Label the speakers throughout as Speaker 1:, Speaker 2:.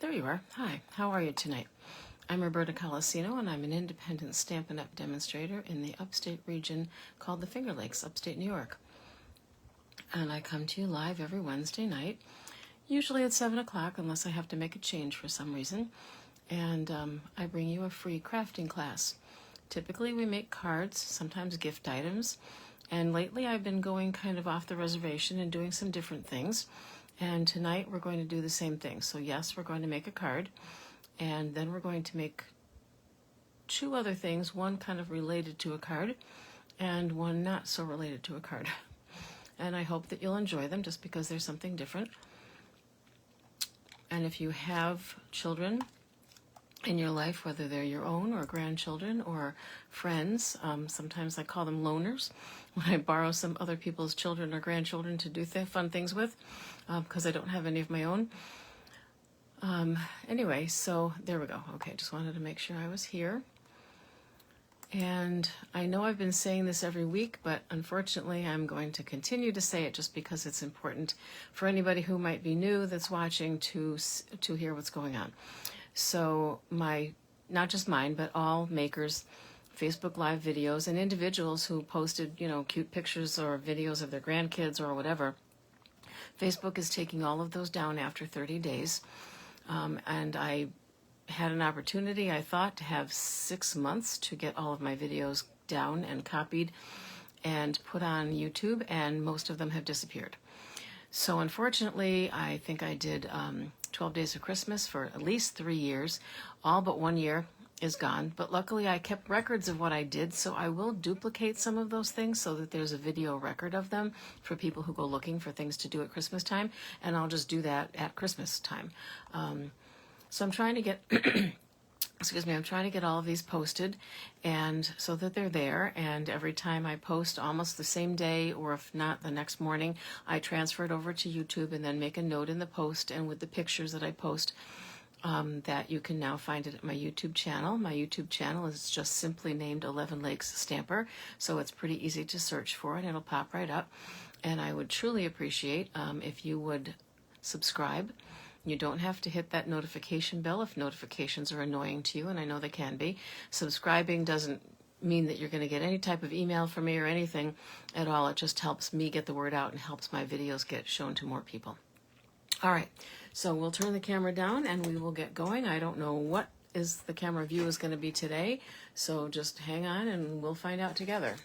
Speaker 1: there you are. Hi, how are you tonight? I'm Roberta Colasino, and I'm an independent Stampin' Up! Demonstrator in the upstate region called the Finger Lakes, upstate New York. And I come to you live every Wednesday night, usually at 7 o'clock, unless I have to make a change for some reason. And I bring you a free crafting class. Typically, we make cards, sometimes gift items. And lately, I've been going kind of off the reservation and doing some different things. And tonight, we're going to do the same thing. So yes, we're going to make a card. And then we're going to make two other things, one kind of related to a card and one not so related to a card. And I hope that you'll enjoy them just because there's something different. And if you have children in your life, whether they're your own or grandchildren or friends, sometimes I call them loners when I borrow some other people's children or grandchildren to do fun things with, because I don't have any of my own. Anyway, so there we go. Okay, just wanted to make sure I was here. And I know I've been saying this every week, but unfortunately I'm going to continue to say it just because it's important for anybody who might be new that's watching to hear what's going on. So not just mine, but all makers, Facebook Live videos, and individuals who posted, cute pictures or videos of their grandkids or whatever, Facebook is taking all of those down after 30 days. And I had an opportunity, I thought, to have 6 months to get all of my videos down and copied and put on YouTube, and most of them have disappeared. So unfortunately, I think I did 12 Days of Christmas for at least 3 years. All but 1 year is gone. But luckily, I kept records of what I did, so I will duplicate some of those things so that there's a video record of them for people who go looking for things to do at Christmas time, and I'll just do that at Christmas time. So I'm trying to get, I'm trying to get all of these posted, and so that they're there, and every time I post almost the same day, or if not the next morning, I transfer it over to YouTube and then make a note in the post and with the pictures that I post, that you can now find it at my YouTube channel. My YouTube channel is just simply named 11 Lakes Stamper, so it's pretty easy to search for it. It'll pop right up, and I would truly appreciate if you would subscribe. You don't have to hit that notification bell if notifications are annoying to you, and I know they can be. Subscribing doesn't mean that you're going to get any type of email from me or anything at all. It just helps me get the word out and helps my videos get shown to more people. All right, so we'll turn the camera down and we will get going. I don't know what the camera view is going to be today, so just hang on and we'll find out together.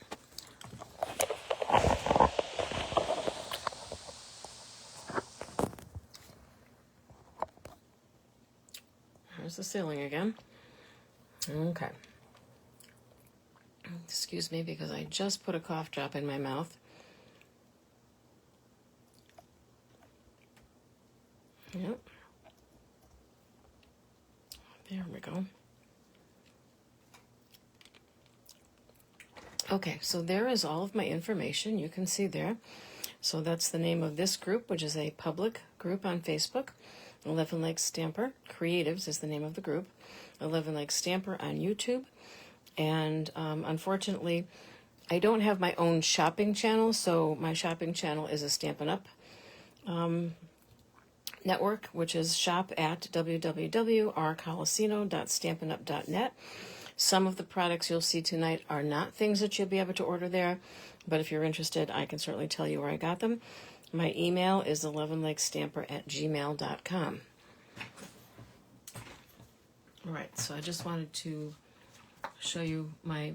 Speaker 1: There's the ceiling again. Okay. Excuse me because I just put a cough drop in my mouth. Yep. There we go. Okay, so there is all of my information. You can see there. So that's the name of this group, which is a public group on Facebook. 11 Lakes Stamper Creatives is the name of the group. 11 Lakes Stamper on YouTube. And unfortunately, I don't have my own shopping channel, so my shopping channel is a Stampin' Up! Network, which is shop at www.rcolasino.stampinup.net. Some of the products you'll see tonight are not things that you'll be able to order there, but if you're interested, I can certainly tell you where I got them. My email is 11lakestamper@gmail.com. All right, so I just wanted to show you my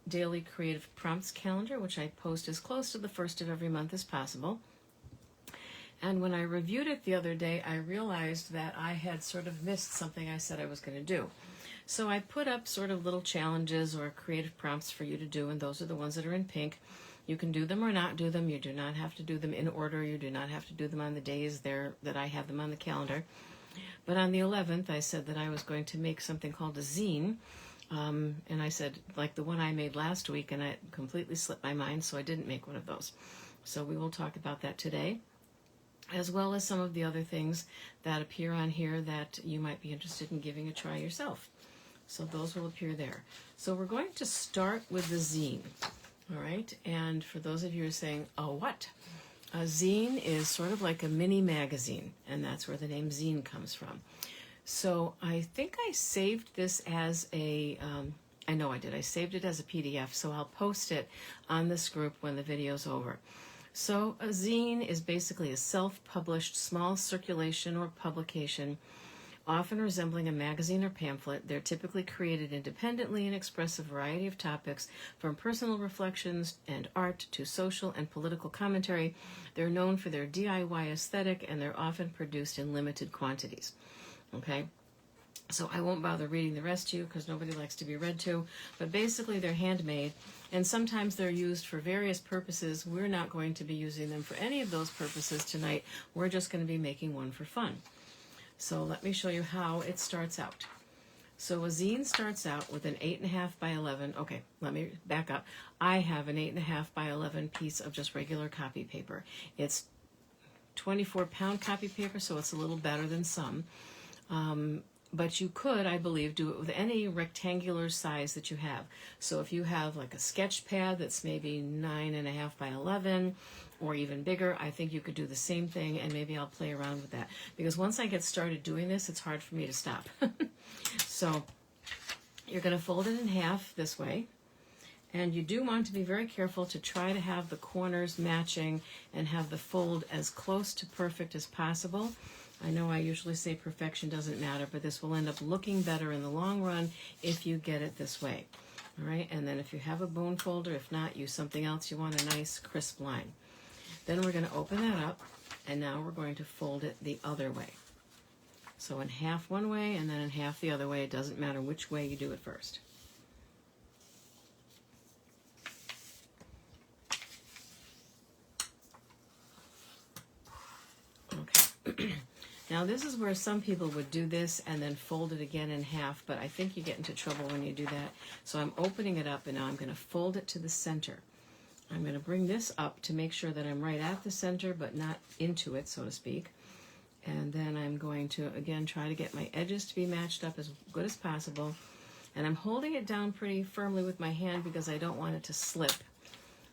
Speaker 1: daily creative prompts calendar, which I post as close to the first of every month as possible. And when I reviewed it the other day, I realized that I had sort of missed something I said I was going to do. So I put up sort of little challenges or creative prompts for you to do, and those are the ones that are in pink. You can do them or not do them. You do not have to do them in order. You do not have to do them on the days that I have them on the calendar. But on the 11th, I said that I was going to make something called a zine. And I said, like the one I made last week, and it completely slipped my mind, so I didn't make one of those. So we will talk about that today, as well as some of the other things that appear on here that you might be interested in giving a try yourself. So those will appear there. So we're going to start with the zine. All right, and for those of you who are saying, oh, what? A zine is sort of like a mini magazine, and that's where the name zine comes from. So I think I saved this as a, I know I did. I saved it as a PDF, so I'll post it on this group when the video's over. So a zine is basically a self-published small circulation or publication, often resembling a magazine or pamphlet. They're typically created independently and express a variety of topics, from personal reflections and art to social and political commentary. They're known for their DIY aesthetic, and they're often produced in limited quantities. Okay? So I won't bother reading the rest to you because nobody likes to be read to, but basically they're handmade, and sometimes they're used for various purposes. We're not going to be using them for any of those purposes tonight. We're just going to be making one for fun. So let me show you how it starts out. So a zine starts out with an 8.5 by 11. Okay, let me back up. I have an 8.5 by 11 piece of just regular copy paper. It's 24-pound copy paper, so it's a little better than some. But you could, I believe, do it with any rectangular size that you have. So if you have like a sketch pad that's maybe 9.5 by 11 or even bigger, I think you could do the same thing, and maybe I'll play around with that. Because once I get started doing this, it's hard for me to stop. So you're going to fold it in half this way. And you do want to be very careful to try to have the corners matching and have the fold as close to perfect as possible. I know I usually say perfection doesn't matter, but this will end up looking better in the long run if you get it this way. All right, and then if you have a bone folder, if not, use something else. You want a nice crisp line. Then we're going to open that up, and now we're going to fold it the other way. So in half one way and then in half the other way. It doesn't matter which way you do it first. Okay. Now this is where some people would do this and then fold it again in half, but I think you get into trouble when you do that. So I'm opening it up, and now I'm going to fold it to the center. I'm going to bring this up to make sure that I'm right at the center, but not into it, so to speak. And then I'm going to, again, try to get my edges to be matched up as good as possible. And I'm holding it down pretty firmly with my hand because I don't want it to slip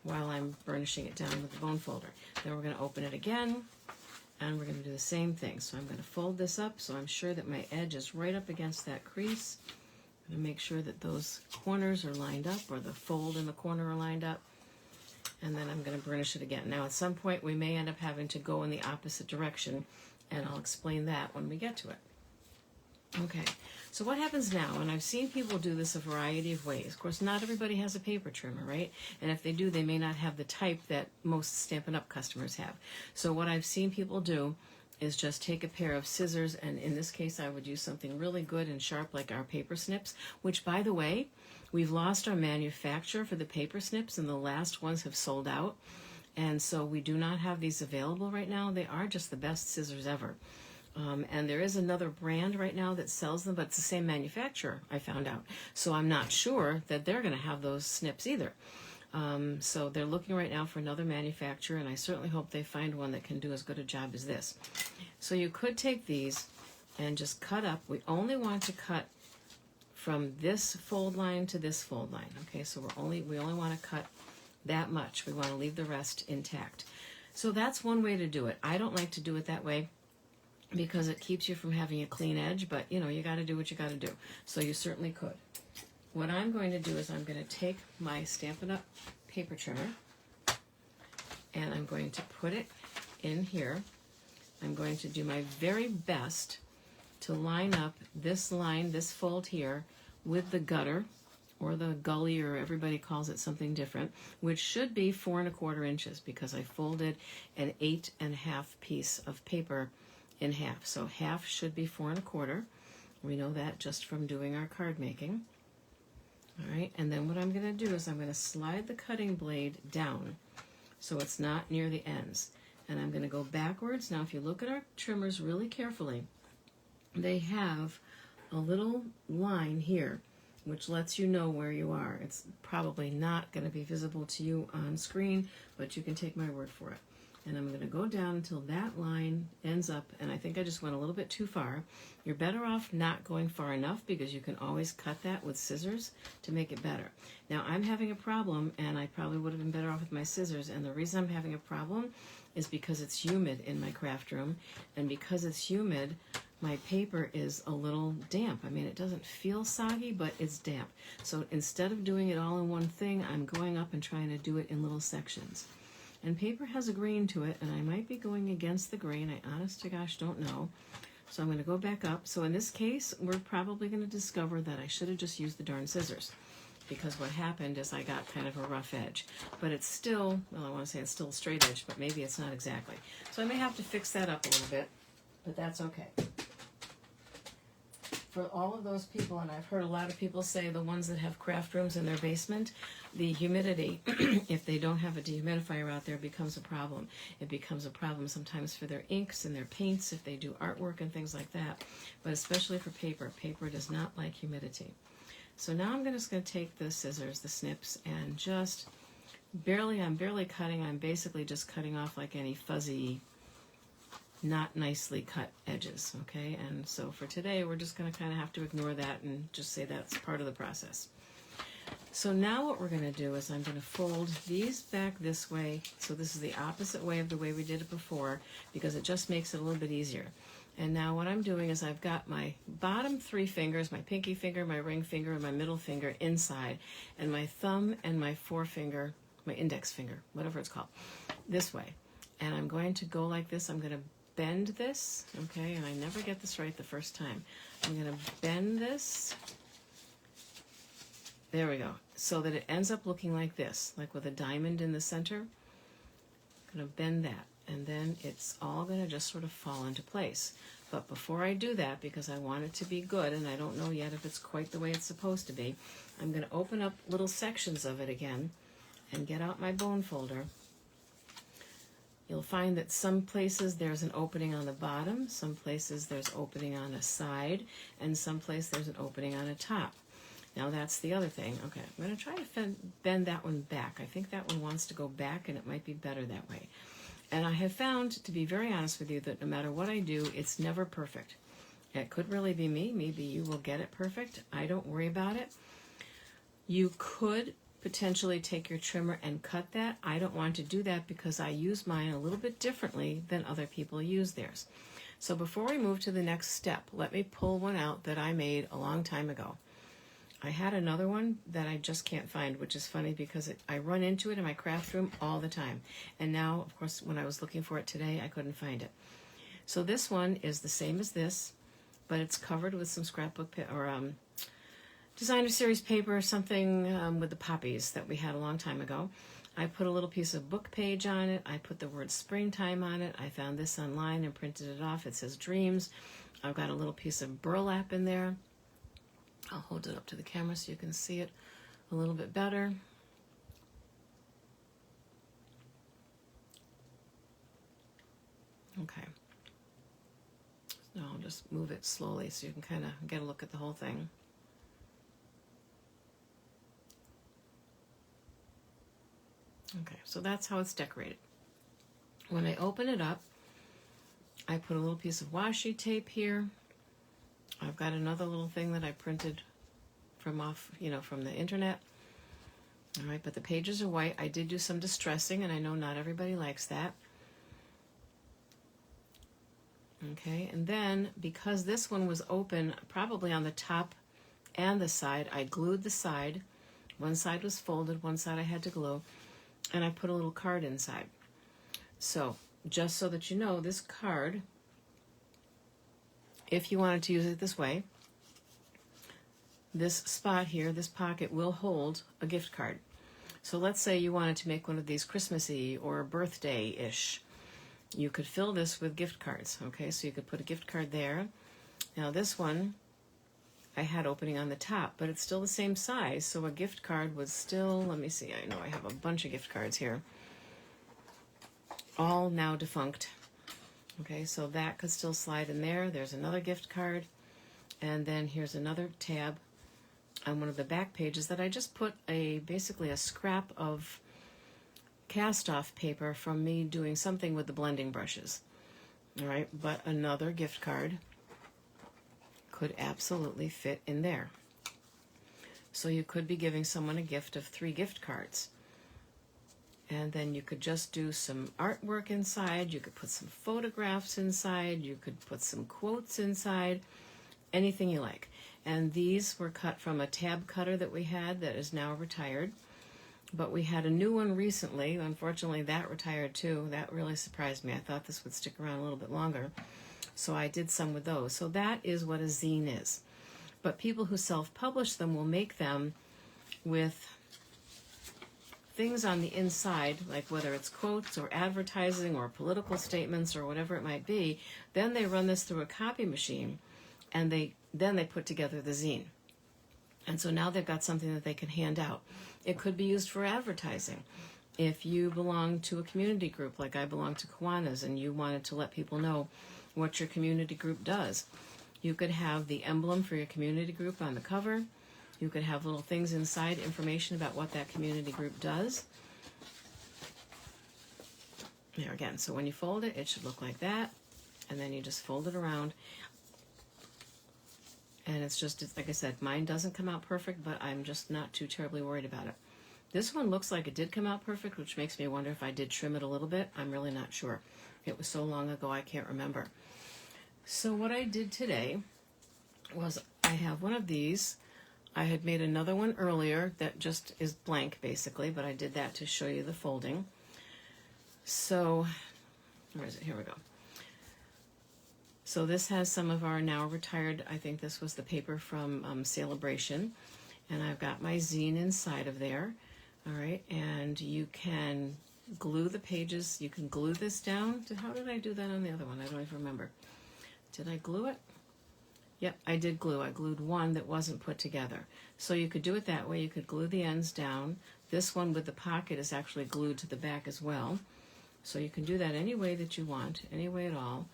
Speaker 1: while I'm burnishing it down with the bone folder. Then we're going to open it again, and we're going to do the same thing. So I'm going to fold this up so I'm sure that my edge is right up against that crease. I'm going to make sure that those corners are lined up, or the fold in the corner are lined up. And then I'm going to burnish it again. Now at some point we may end up having to go in the opposite direction, and I'll explain that when we get to it. Okay, so what happens now, and I've seen people do this a variety of ways. Of course, not everybody has a paper trimmer, right? And if they do, they may not have the type that most Stampin' Up! Customers have. So what I've seen people do is just take a pair of scissors, and in this case I would use something really good and sharp like our paper snips, which, by the way, we've lost our manufacturer for the paper snips, and the last ones have sold out. And so we do not have these available right now. They are just the best scissors ever. And there is another brand right now that sells them, but it's the same manufacturer, I found out. So I'm not sure that they're going to have those snips either. So they're looking right now for another manufacturer, and I certainly hope they find one that can do as good a job as this. So you could take these and just cut up. We only want to cut from this fold line to this fold line. Okay, so we only want to cut that much. We want to leave the rest intact. So that's one way to do it. I don't like to do it that way because it keeps you from having a clean edge, but you know, you got to do what you got to do. So you certainly could. What I'm going to do is I'm going to take my Stampin' Up! Paper trimmer, and I'm going to put it in here. I'm going to do my very best to line up this line, this fold here, with the gutter, or the gully, or everybody calls it something different, which should be 4 1/4 inches, because I folded an 8.5 piece of paper in half. So half should be 4 1/4. We know that just from doing our card making. All right, and then what I'm going to do is I'm going to slide the cutting blade down so it's not near the ends. And I'm going to go backwards. Now, if you look at our trimmers really carefully, they have a little line here which lets you know where you are. It's probably not going to be visible to you on screen, but you can take my word for it. And I'm going to go down until that line ends up, and I think I just went a little bit too far. You're better off not going far enough, because you can always cut that with scissors to make it better. Now I'm having a problem, and I probably would have been better off with my scissors, and the reason I'm having a problem is because it's humid in my craft room, and because it's humid, my paper is a little damp. I mean, it doesn't feel soggy, but it's damp. So instead of doing it all in one thing, I'm going up and trying to do it in little sections. And paper has a grain to it, and I might be going against the grain. I honest to gosh don't know. So I'm going to go back up. So in this case, we're probably going to discover that I should have just used the darn scissors, because what happened is I got kind of a rough edge. But it's still, well, I want to say it's still a straight edge, but maybe it's not exactly. So I may have to fix that up a little bit, but that's okay. For all of those people, and I've heard a lot of people say the ones that have craft rooms in their basement, the humidity, if they don't have a dehumidifier out there, becomes a problem. It becomes a problem sometimes for their inks and their paints if they do artwork and things like that, but especially for paper. Paper does not like humidity. So now I'm just going to take the scissors, the snips, and just I'm barely cutting. I'm basically just cutting off like any fuzzy, not nicely cut edges, okay? And so for today, we're just going to kind of have to ignore that and just say that's part of the process. So now what we're going to do is I'm going to fold these back this way. So this is the opposite way of the way we did it before, because it just makes it a little bit easier. And now what I'm doing is I've got my bottom 3 fingers, my pinky finger, my ring finger, and my middle finger inside, and my thumb and my forefinger, my index finger, whatever it's called, this way. And I'm going to go like this. I'm going to bend this, okay, and I never get this right the first time. I'm going to bend this, there we go, so that it ends up looking like this, like with a diamond in the center. I'm going to bend that, and then it's all going to just sort of fall into place. But before I do that, because I want it to be good, and I don't know yet if it's quite the way it's supposed to be, I'm going to open up little sections of it again and get out my bone folder. You'll find that some places there's an opening on the bottom, some places there's opening on a side, and some place there's an opening on a top. Now that's the other thing. Okay, I'm going to try to bend that one back. I think that one wants to go back, and it might be better that way. And I have found, to be very honest with you, that no matter what I do, it's never perfect. It could really be me. Maybe you will get it perfect. I don't worry about it. You could potentially take your trimmer and cut that. I don't want to do that because I use mine a little bit differently than other people use theirs. So before we move to the next step, let me pull one out that I made a long time ago. I had another one that I just can't find, which is funny because I run into it in my craft room all the time. And now, of course, when I was looking for it today, I couldn't find it. So this one is the same as this, but it's covered with some scrapbook or designer series paper, something with the poppies that we had a long time ago. I put a little piece of book page on it. I put the word springtime on it. I found this online and printed it off. It says dreams. I've got a little piece of burlap in there. I'll hold it up to the camera so you can see it a little bit better. Okay. Now I'll just move it slowly so you can kind of get a look at the whole thing. Okay, so that's how it's decorated. When I open it up, I put a little piece of washi tape here. I've got another little thing that I printed from the internet. All right, but the pages are white. I did do some distressing, and I know not everybody likes that. Okay, and then because this one was open probably on the top and the side, I glued the side. One side was folded, one side I had to glue, and I put a little card inside. So, just so that you know, this card, if you wanted to use it this way, this spot here, this pocket, will hold a gift card. So let's say you wanted to make one of these Christmassy or birthday-ish. You could fill this with gift cards, okay? So you could put a gift card there. Now this one, I had opening on the top, but it's still the same size, so a gift card was still, let me see, I know I have a bunch of gift cards here, all now defunct. Okay, so that could still slide in there. There's another gift card, and then here's another tab on one of the back pages that I just put basically a scrap of cast-off paper from me doing something with the blending brushes. All right, but another gift card could absolutely fit in there. So you could be giving someone a gift of 3 gift cards. And then you could just do some artwork inside. You could put some photographs inside. You could put some quotes inside. Anything you like. And these were cut from a tab cutter that we had that is now retired. But we had a new one recently. Unfortunately, that retired too. That really surprised me. I thought this would stick around a little bit longer. So I did some with those. So that is what a zine is. But people who self-publish them will make them with things on the inside, like whether it's quotes or advertising or political statements or whatever it might be. Then they run this through a copy machine, and then they put together the zine. And so now they've got something that they can hand out. It could be used for advertising. If you belong to a community group, like I belong to Kiwanis, and you wanted to let people know what your community group does, you could have the emblem for your community group on the cover. You could have little things inside, information about what that community group does. There again, so when you fold it, it should look like that. And then you just fold it around. And it's like I said, mine doesn't come out perfect, but I'm just not too terribly worried about it. This one looks like it did come out perfect, which makes me wonder if I did trim it a little bit. I'm really not sure. It was so long ago, I can't remember. So what I did today was I have one of these. I had made another one earlier that just is blank, basically, but I did that to show you the folding. So, where is it? Here we go. So this has some of our now retired, I think this was the paper from Celebration, and I've got my zine inside of there. All right, and you can glue the pages. You can glue this down. How did I do that on the other one? I don't even remember. Did I glue it? Yep, I did glue. I glued one that wasn't put together. So you could do it that way. You could glue the ends down. This one with the pocket is actually glued to the back as well. So you can do that any way that you want, any way at all.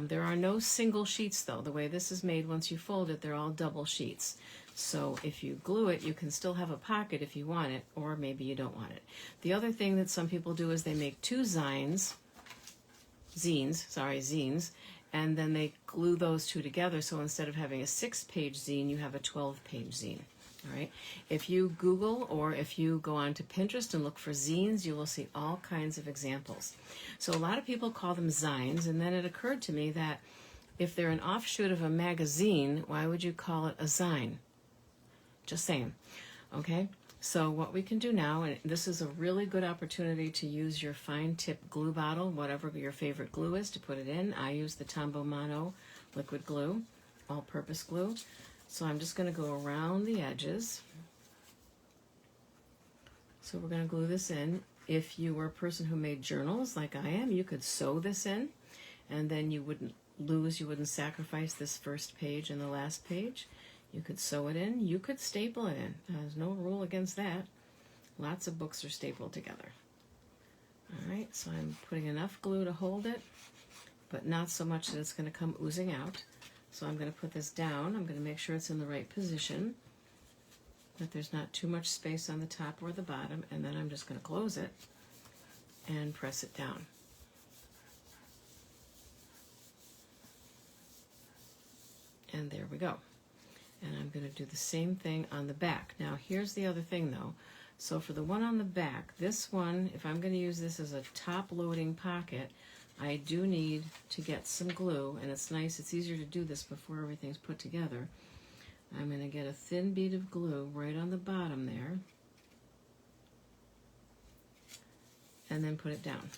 Speaker 1: There are no single sheets, though. The way this is made, once you fold it, they're all double sheets. So if you glue it, you can still have a pocket if you want it, or maybe you don't want it. The other thing that some people do is they make two zines, and then they glue those two together. So instead of having a 6-page zine, you have a 12-page zine. All right. If you Google or if you go on to Pinterest and look for zines, you will see all kinds of examples. So a lot of people call them zines, and then it occurred to me that if they're an offshoot of a magazine, why would you call it a zine? Just saying. Okay. So what we can do now, and this is a really good opportunity to use your fine tip glue bottle, whatever your favorite glue is, to put it in. I use the Tombow Mono liquid glue, all-purpose glue. So I'm just going to go around the edges. So we're going to glue this in. If you were a person who made journals like I am, you could sew this in, and then you wouldn't lose, you wouldn't sacrifice this first page and the last page. You could sew it in. You could staple it in. There's no rule against that. Lots of books are stapled together. All right, so I'm putting enough glue to hold it, but not so much that it's going to come oozing out. So I'm going to put this down. I'm going to make sure it's in the right position, that there's not too much space on the top or the bottom, and then I'm just going to close it and press it down. And there we go. And I'm going to do the same thing on the back. Now here's the other thing though. So for the one on the back, this one, if I'm going to use this as a top loading pocket, I do need to get some glue, and it's nice, it's easier to do this before everything's put together. I'm going to get a thin bead of glue right on the bottom there, and then put it down.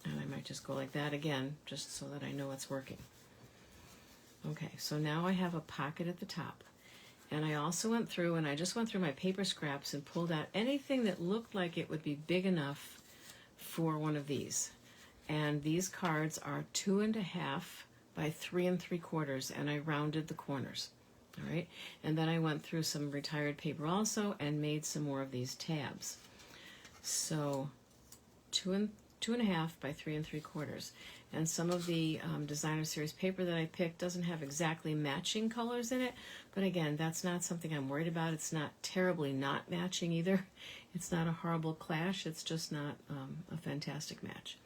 Speaker 1: And I might just go like that again, just so that I know it's working. Okay, so now I have a pocket at the top. And I also went through, and I just went through my paper scraps and pulled out anything that looked like it would be big enough for one of these. And these cards are 2.5 by 3 3/4, and I rounded the corners. All right, and then I went through some retired paper also and made some more of these tabs. So 2.5 by 3 3/4. And some of the designer series paper that I picked doesn't have exactly matching colors in it, but again, that's not something I'm worried about. It's not terribly not matching either. It's not a horrible clash. It's just not a fantastic match.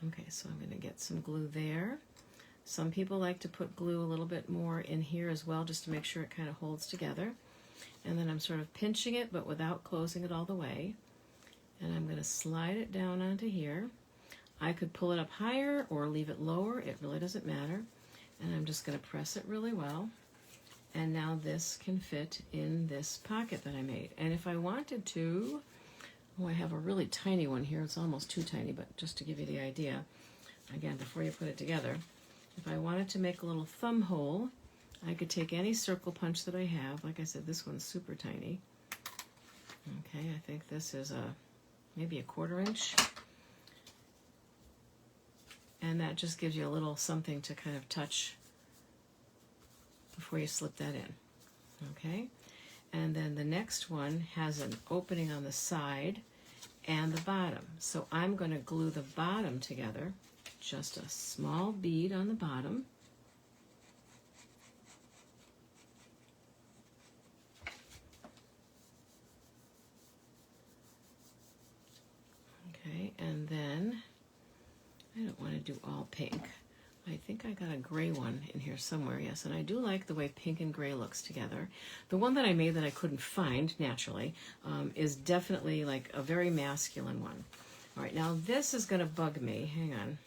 Speaker 1: Okay, so I'm going to get some glue there. Some people like to put glue a little bit more in here as well, just to make sure it kind of holds together. And then I'm sort of pinching it, but without closing it all the way. And I'm going to slide it down onto here. I could pull it up higher or leave it lower. It really doesn't matter. And I'm just going to press it really well. And now this can fit in this pocket that I made. And if I wanted to, oh, I have a really tiny one here. It's almost too tiny, but just to give you the idea, again, before you put it together, if I wanted to make a little thumb hole, I could take any circle punch that I have. Like I said, this one's super tiny. Okay, I think this is maybe a 1/4 inch. And that just gives you a little something to kind of touch before you slip that in. Okay, and then the next one has an opening on the side and the bottom. So I'm going to glue the bottom together, just a small bead on the bottom. Okay, and then I don't want to do all pink. I think I got a gray one in here somewhere, yes, and I do like the way pink and gray looks together. The one that I made that I couldn't find, naturally, is definitely like a very masculine one. All right, now this is going to bug me. Hang on.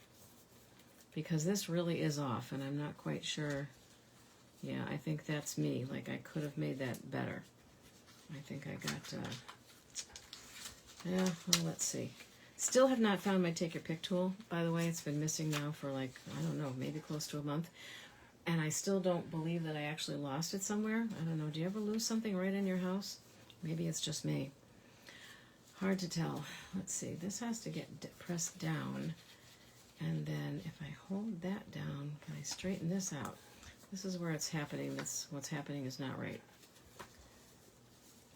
Speaker 1: Because this really is off, and I'm not quite sure. Yeah, I think that's me. Like, I could have made that better. I think I got, yeah, well, let's see. Still have not found my Take Your Pick tool, by the way. It's been missing now for like, I don't know, maybe close to a month. And I still don't believe that I actually lost it somewhere. I don't know. Do you ever lose something right in your house? Maybe it's just me. Hard to tell. Let's see. This has to get pressed down. And then if I hold that down, can I straighten this out? This is where it's happening. What's happening is not right.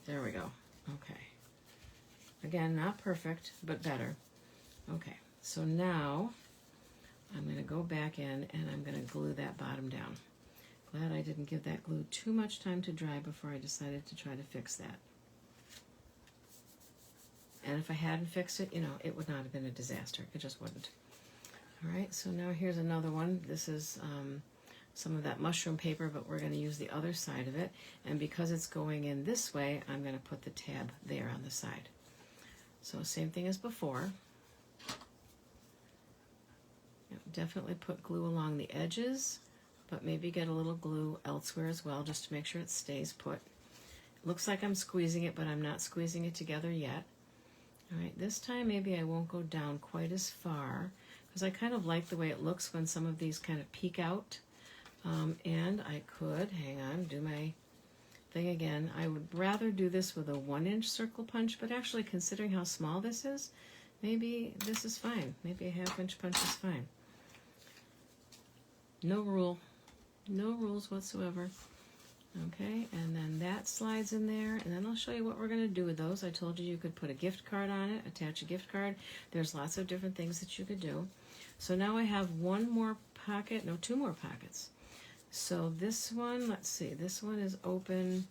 Speaker 1: There we go. Okay. Again, not perfect, but better. Okay, so now I'm going to go back in and I'm going to glue that bottom down. Glad I didn't give that glue too much time to dry before I decided to try to fix that. And if I hadn't fixed it, you know, it would not have been a disaster. It just wouldn't. All right, so now here's another one. This is some of that mushroom paper, but we're going to use the other side of it. And because it's going in this way, I'm going to put the tab there on the side. So same thing as before. Definitely put glue along the edges, but maybe get a little glue elsewhere as well, just to make sure it stays put. It looks like I'm squeezing it, but I'm not squeezing it together yet. All right, this time maybe I won't go down quite as far, because I kind of like the way it looks when some of these kind of peek out. And I could, hang on, do my thing again. I would rather do this with a 1-inch circle punch, but actually considering how small this is, maybe this is fine. Maybe a 1/2-inch punch is fine. No rule. No rules whatsoever. Okay, and then that slides in there, and then I'll show you what we're going to do with those. I told you could put a gift card on it, attach a gift card. There's lots of different things that you could do. So now I have one more pocket, no, 2 more pockets. So this one, let's see, this one is open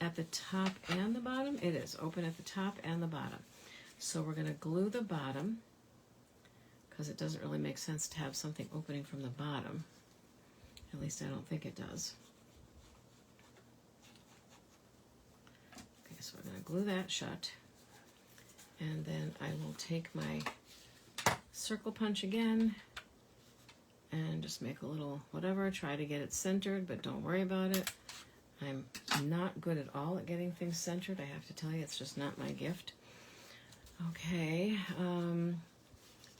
Speaker 1: at the top and the bottom. It is open at the top and the bottom. So we're going to glue the bottom, because it doesn't really make sense to have something opening from the bottom. At least I don't think it does. Okay, so we're going to glue that shut. And then I will take my circle punch again and just make a little whatever, try to get it centered, but don't worry about it. I'm not good at all at getting things centered. I have to tell you, it's just not my gift. Okay,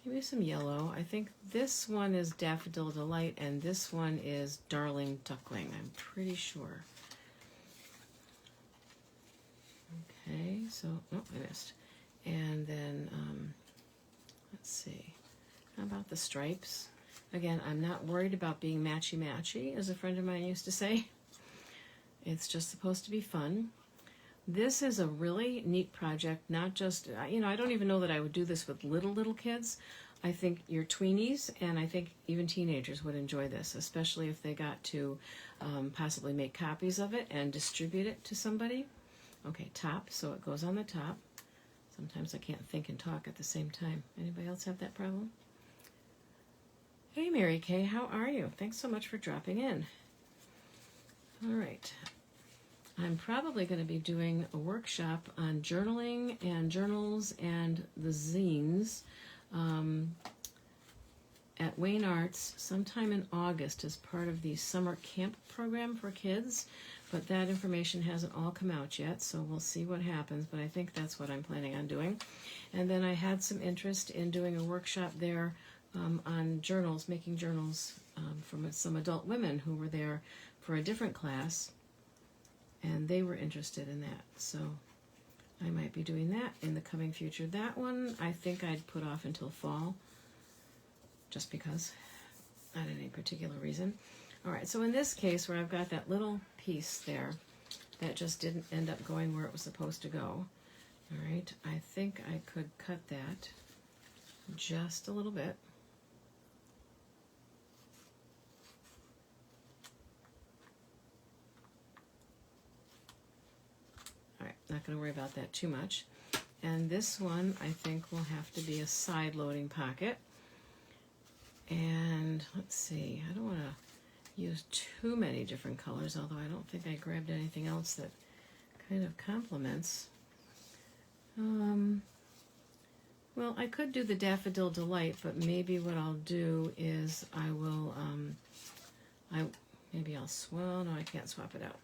Speaker 1: maybe some yellow. I think this one is Daffodil Delight, and this one is Darling Duckling. I'm pretty sure. Okay, so, oh, I missed. And then, let's see. How about the stripes? Again, I'm not worried about being matchy-matchy, as a friend of mine used to say. It's just supposed to be fun. This is a really neat project, not just, you know, I don't even know that I would do this with little kids. I think your tweenies and I think even teenagers would enjoy this, especially if they got to possibly make copies of it and distribute it to somebody. Okay, top, so it goes on the top. Sometimes I can't think and talk at the same time. Anybody else have that problem? Hey, Mary Kay, how are you? Thanks so much for dropping in. All right. I'm probably going to be doing a workshop on journaling and journals journals and the zines at Wayne Arts sometime in August as part of the summer camp program for kids, but that information hasn't all come out yet, so we'll see what happens, but I think that's what I'm planning on doing. And then I had some interest in doing a workshop there on journals, making journals from some adult women who were there for a different class, and they were interested in that, so I might be doing that in the coming future. That one I think I'd put off until fall, just because, not any particular reason. All right, so in this case where I've got that little piece there that just didn't end up going where it was supposed to go, all right, I think I could cut that just a little bit. All right, not going to worry about that too much. And this one I think will have to be a side loading pocket. And let's see, I don't want to use too many different colors, although I don't think I grabbed anything else that kind of complements. Well, I could do the Daffodil Delight, but maybe what I'll do is I will, maybe I'll swell, no, I can't swap it out.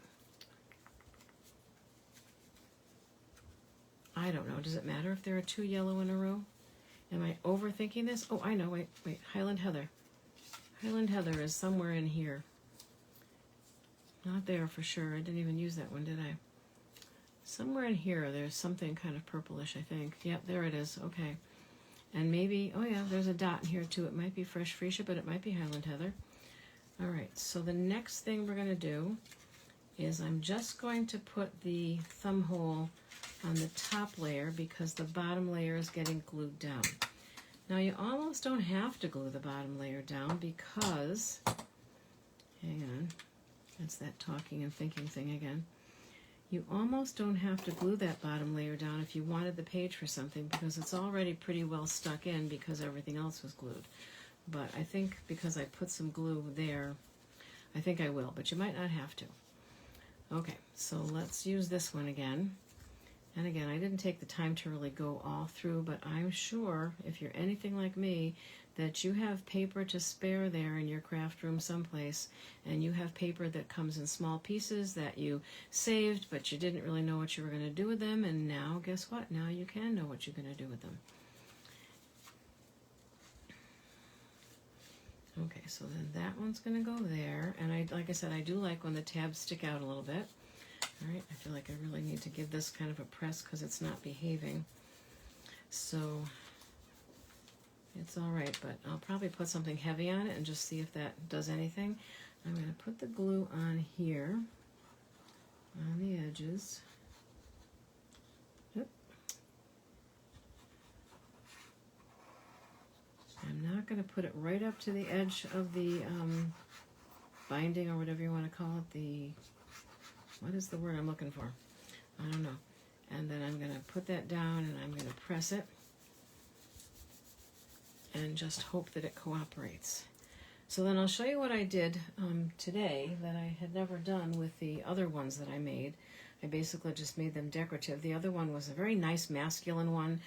Speaker 1: I don't know, does it matter if there are two yellow in a row? Am I overthinking this? Oh, I know, wait, Highland Heather. Highland Heather is somewhere in here. Not there for sure, I didn't even use that one, did I? Somewhere in here, there's something kind of purplish, I think. Yep, there it is, okay. And maybe, oh yeah, there's a dot in here too. It might be Fresh Freesia, but it might be Highland Heather. All right, so the next thing we're gonna do is I'm just going to put the thumb hole on the top layer because the bottom layer is getting glued down. Now you almost don't have to glue the bottom layer down because, hang on, that's that talking and thinking thing again. You almost don't have to glue that bottom layer down if you wanted the page for something because it's already pretty well stuck in because everything else was glued. But I think because I put some glue there, I think I will, but you might not have to. Okay, so let's use this one again. And again, I didn't take the time to really go all through, but I'm sure if you're anything like me, that you have paper to spare there in your craft room someplace, and you have paper that comes in small pieces that you saved, but you didn't really know what you were going to do with them, and now, guess what? Now you can know what you're going to do with them. Okay, so then that one's going to go there, and like I said, I do like when the tabs stick out a little bit. All right, I feel like I really need to give this kind of a press because it's not behaving. So it's all right, but I'll probably put something heavy on it and just see if that does anything. I'm going to put the glue on here, on the edges. Yep. I'm not going to put it right up to the edge of the binding or whatever you want to call it, what is the word I'm looking for? I don't know. And then I'm going to put that down and I'm going to press it and just hope that it cooperates. So then I'll show you what I did today that I had never done with the other ones that I made. I basically just made them decorative. The other one was a very nice masculine one.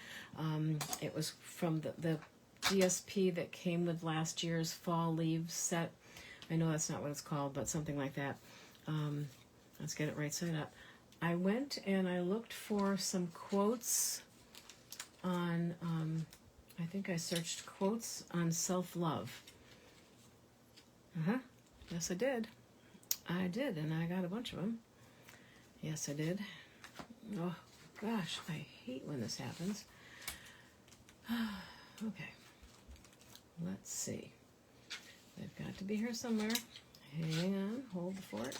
Speaker 1: It was from the DSP that came with last year's fall leaves set. I know that's not what it's called, but something like that. Let's get it right side up. I went and I looked for some quotes on, I think I searched quotes on self-love. Yes, I did. I did, and I got a bunch of them. Yes, I did. Oh, gosh, I hate when this happens. Okay. Let's see. They've got to be here somewhere. Hang on, hold the fort.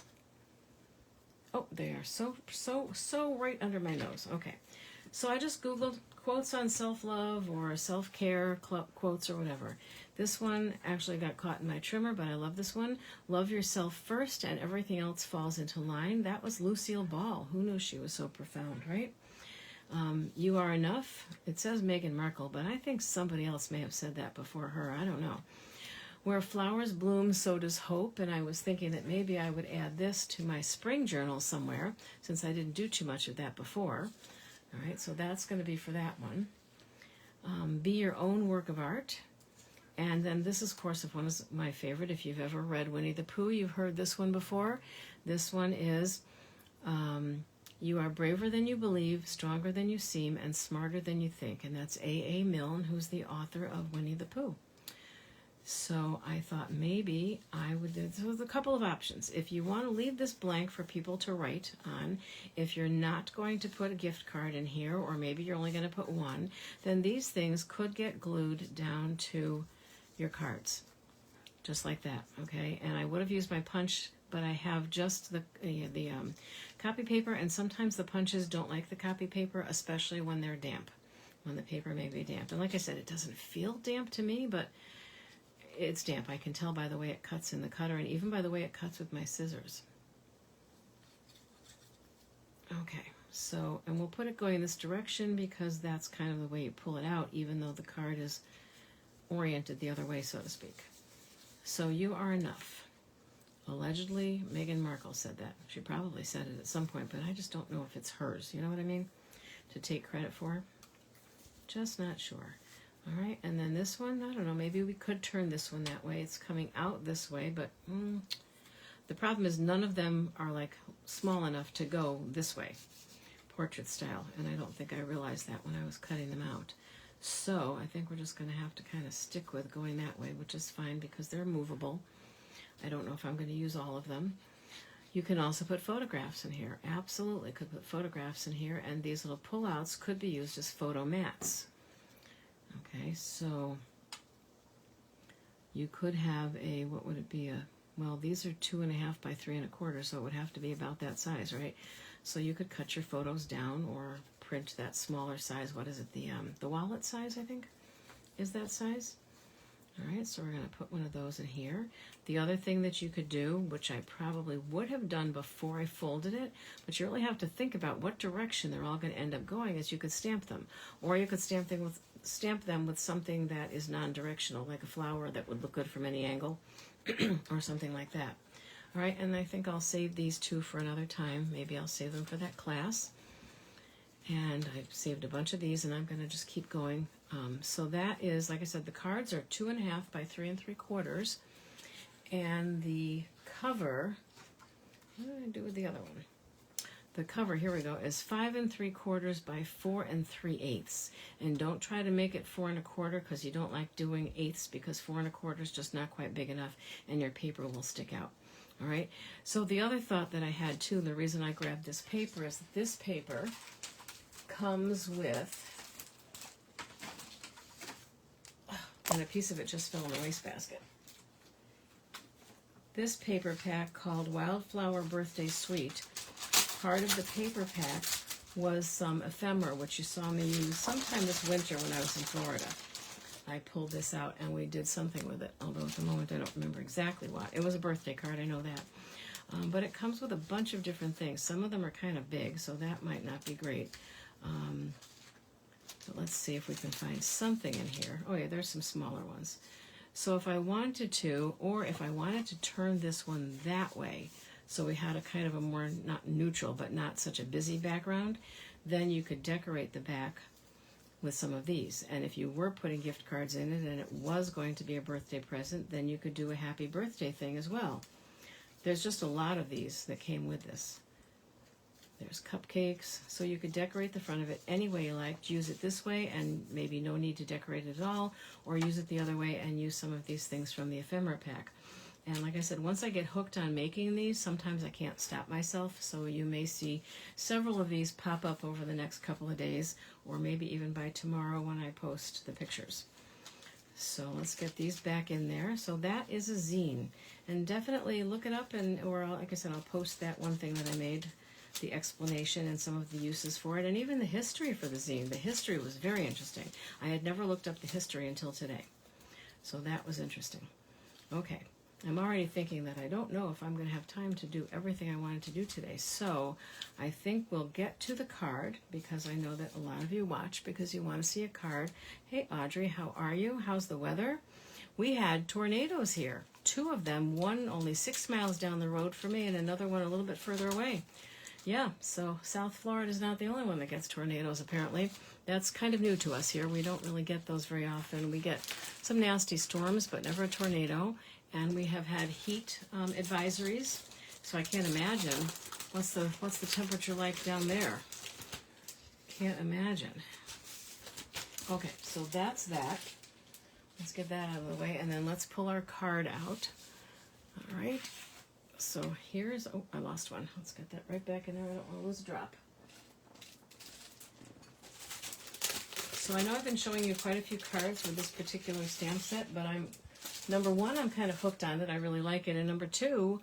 Speaker 1: Oh, they are so right under my nose. Okay, so I just Googled quotes on self-love or self-care quotes or whatever. This one actually got caught in my trimmer, but I love this one. Love yourself first and everything else falls into line. That was Lucille Ball. Who knew she was so profound, right? You are enough. It says Meghan Markle, but I think somebody else may have said that before her. I don't know. Where flowers bloom, so does hope, and I was thinking that maybe I would add this to my spring journal somewhere, since I didn't do too much of that before. All right, so that's going to be for that one. Be your own work of art. And then this is, of course, one is my favorite. If you've ever read Winnie the Pooh, you've heard this one before. This one is, you are braver than you believe, stronger than you seem, and smarter than you think. And that's A.A. Milne, who's the author of Winnie the Pooh. So I thought maybe I would, this was a couple of options. If you want to leave this blank for people to write on, if you're not going to put a gift card in here, or maybe you're only going to put one, then these things could get glued down to your cards, just like that, okay? And I would have used my punch, but I have just the copy paper, and sometimes the punches don't like the copy paper, especially when they're damp, when the paper may be damp. And like I said, it doesn't feel damp to me, but it's damp. I can tell by the way it cuts in the cutter, and even by the way it cuts with my scissors. Okay, so, and we'll put it going this direction because that's kind of the way you pull it out, even though the card is oriented the other way, so to speak. So you are enough. Allegedly, Meghan Markle said that. She probably said it at some point, but I just don't know if it's hers. You know what I mean? To take credit for. Just not sure. All right, and then this one, I don't know, maybe we could turn this one that way. It's coming out this way, but the problem is none of them are like small enough to go this way, portrait style, and I don't think I realized that when I was cutting them out. So I think we're just going to have to kind of stick with going that way, which is fine because they're movable. I don't know if I'm going to use all of them. You can also put photographs in here. Absolutely could put photographs in here, and these little pull-outs could be used as photo mats. Okay, so you could have a, what would it be, well, these are 2.5 by 3 1/4, so it would have to be about that size, right? So you could cut your photos down or print that smaller size. What is it, the wallet size, I think, is that size? All right, so we're going to put one of those in here. The other thing that you could do, which I probably would have done before I folded it, but you really have to think about what direction they're all going to end up going, is you could stamp them. Or you could stamp them with something that is non-directional, like a flower that would look good from any angle, or something like that. All right, and I think I'll save these two for another time. Maybe I'll save them for that class. And I've saved a bunch of these, and I'm going to just keep going. So that is, like I said, the cards are 2.5 by 3 3/4, and the cover, what did I do with the other one? The cover, here we go, is 5 3/4 by 4 3/8. And don't try to make it 4 1/4 because you don't like doing eighths, because 4 1/4 is just not quite big enough, and your paper will stick out. All right. So the other thought that I had too, the reason I grabbed this paper, is that this paper comes with, and a piece of it just fell in the wastebasket. This paper pack called Wildflower Birthday Suite. Part of the paper pack was some ephemera, which you saw me use sometime this winter when I was in Florida. I pulled this out and we did something with it, although at the moment I don't remember exactly what. It was a birthday card, I know that. But it comes with a bunch of different things. Some of them are kind of big, so that might not be great. So let's see if we can find something in here. Oh yeah, there's some smaller ones. So if I wanted to, or if I wanted to turn this one that way, so we had a kind of a more, not neutral, but not such a busy background, then you could decorate the back with some of these. And if you were putting gift cards in it and it was going to be a birthday present, then you could do a happy birthday thing as well. There's just a lot of these that came with this. There's cupcakes, so you could decorate the front of it any way you liked. Use it this way and maybe no need to decorate it at all, or use it the other way and use some of these things from the ephemera pack. And like I said, once I get hooked on making these, sometimes I can't stop myself, so you may see several of these pop up over the next couple of days, or maybe even by tomorrow when I post the pictures. So let's get these back in there. So that is a zine, and definitely look it up, and or like I said, I'll post that one thing that I made, the explanation and some of the uses for it, and even the history for the zine. The history was very interesting. I had never looked up the history until today, so that was interesting. Okay. I'm already thinking that I don't know if I'm going to have time to do everything I wanted to do today. So I think we'll get to the card, because I know that a lot of you watch because you want to see a card. Hey, Audrey, how are you? How's the weather? We had tornadoes here. 2 of them, one only 6 miles down the road from me and another one a little bit further away. Yeah, so South Florida is not the only one that gets tornadoes, apparently. That's kind of new to us here. We don't really get those very often. We get some nasty storms, but never a tornado. And we have had heat advisories, so I can't imagine what's the temperature like down there. Can't imagine. Okay, so that's that. Let's get that out of the way, and then let's pull our card out. All right. So here's, oh, I lost one. Let's get that right back in there. I don't want to lose a drop. So I know I've been showing you quite a few cards with this particular stamp set, but number one, I'm kind of hooked on it. I really like it. And number two,